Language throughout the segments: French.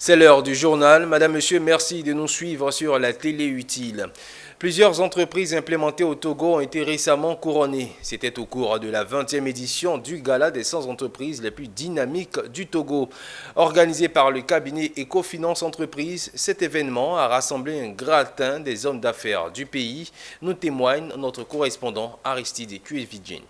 C'est l'heure du journal. Madame, Monsieur, merci de nous suivre sur la télé utile. Plusieurs entreprises implémentées au Togo ont été récemment couronnées. C'était au cours de la 20e édition du Gala des 100 entreprises les plus dynamiques du Togo. Organisé par le cabinet Ecofinance Entreprises, cet événement a rassemblé un gratin des hommes d'affaires du pays, nous témoigne notre correspondant Aristide Kuevijin.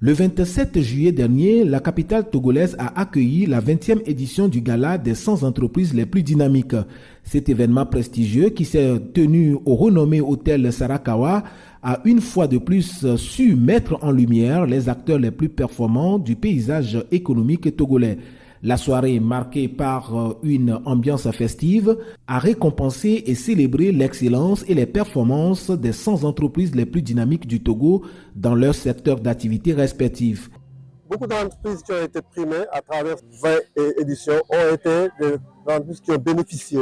Le 27 juillet dernier, la capitale togolaise a accueilli la 20e édition du Gala des 100 entreprises les plus dynamiques. Cet événement prestigieux qui s'est tenu au renommé hôtel Sarakawa a une fois de plus su mettre en lumière les acteurs les plus performants du paysage économique togolais. La soirée, marquée par une ambiance festive, a récompensé et célébré l'excellence et les performances des 100 entreprises les plus dynamiques du Togo dans leur secteur d'activité respectif. Beaucoup d'entreprises qui ont été primées à travers 20 éditions ont été des entreprises qui ont bénéficié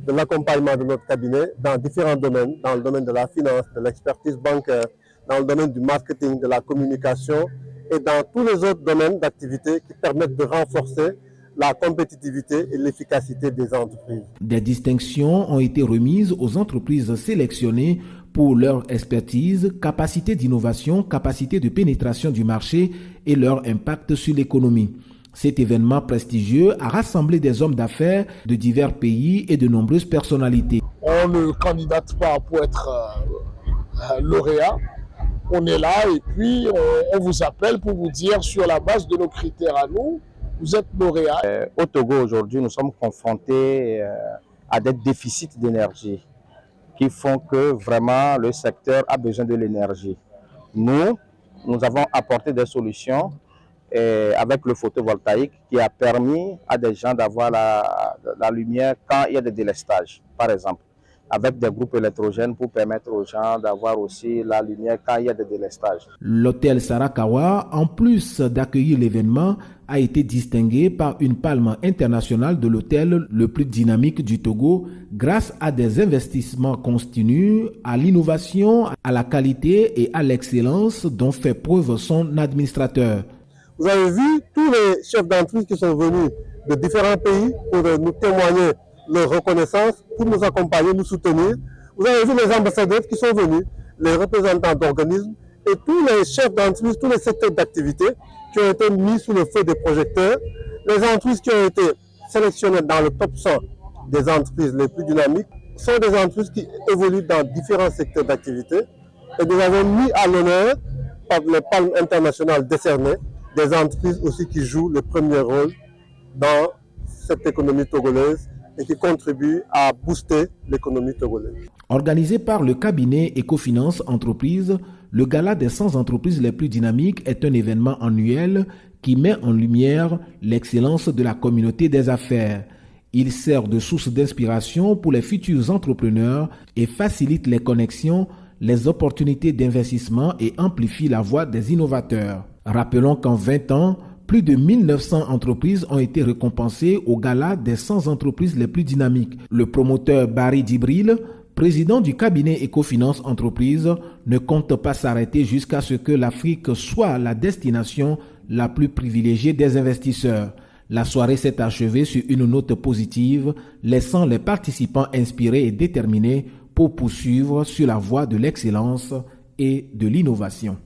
de l'accompagnement de notre cabinet dans différents domaines, dans le domaine de la finance, de l'expertise bancaire, dans le domaine du marketing, de la communication, et dans tous les autres domaines d'activité qui permettent de renforcer la compétitivité et l'efficacité des entreprises. Des distinctions ont été remises aux entreprises sélectionnées pour leur expertise, capacité d'innovation, capacité de pénétration du marché et leur impact sur l'économie. Cet événement prestigieux a rassemblé des hommes d'affaires de divers pays et de nombreuses personnalités. On ne candidate pas pour être lauréat. On est là et puis on vous appelle pour vous dire sur la base de nos critères à nous, vous êtes lauréat. Au Togo aujourd'hui, nous sommes confrontés à des déficits d'énergie qui font que vraiment le secteur a besoin de l'énergie. Nous avons apporté des solutions avec le photovoltaïque qui a permis à des gens d'avoir la lumière quand il y a des délestages, par exemple, avec des groupes électrogènes pour permettre aux gens d'avoir aussi la lumière quand il y a des délestages. L'hôtel Sarakawa, en plus d'accueillir l'événement, a été distingué par une palme internationale de l'hôtel le plus dynamique du Togo grâce à des investissements continus, à l'innovation, à la qualité et à l'excellence dont fait preuve son administrateur. Vous avez vu tous les chefs d'entreprise qui sont venus de différents pays pour nous témoigner leur reconnaissance, pour nous accompagner, nous soutenir. Vous avez vu les ambassadeurs qui sont venus, les représentants d'organismes et tous les chefs d'entreprise, tous les secteurs d'activité qui ont été mis sous le feu des projecteurs. Les entreprises qui ont été sélectionnées dans le top 100 des entreprises les plus dynamiques sont des entreprises qui évoluent dans différents secteurs d'activité et nous avons mis à l'honneur par les palmes internationales décernées des entreprises aussi qui jouent le premier rôle dans cette économie togolaise et qui contribuent à booster l'économie togolaise. Organisé par le cabinet Ecofinance Entreprises, le Gala des 100 entreprises les plus dynamiques est un événement annuel qui met en lumière l'excellence de la communauté des affaires. Il sert de source d'inspiration pour les futurs entrepreneurs et facilite les connexions, les opportunités d'investissement et amplifie la voix des innovateurs. Rappelons qu'en 20 ans, plus de 1900 entreprises ont été récompensées au Gala des 100 entreprises les plus dynamiques. Le promoteur Barry Djibril, président du cabinet Ecofinance Entreprises, ne compte pas s'arrêter jusqu'à ce que l'Afrique soit la destination la plus privilégiée des investisseurs. La soirée s'est achevée sur une note positive, laissant les participants inspirés et déterminés pour poursuivre sur la voie de l'excellence et de l'innovation.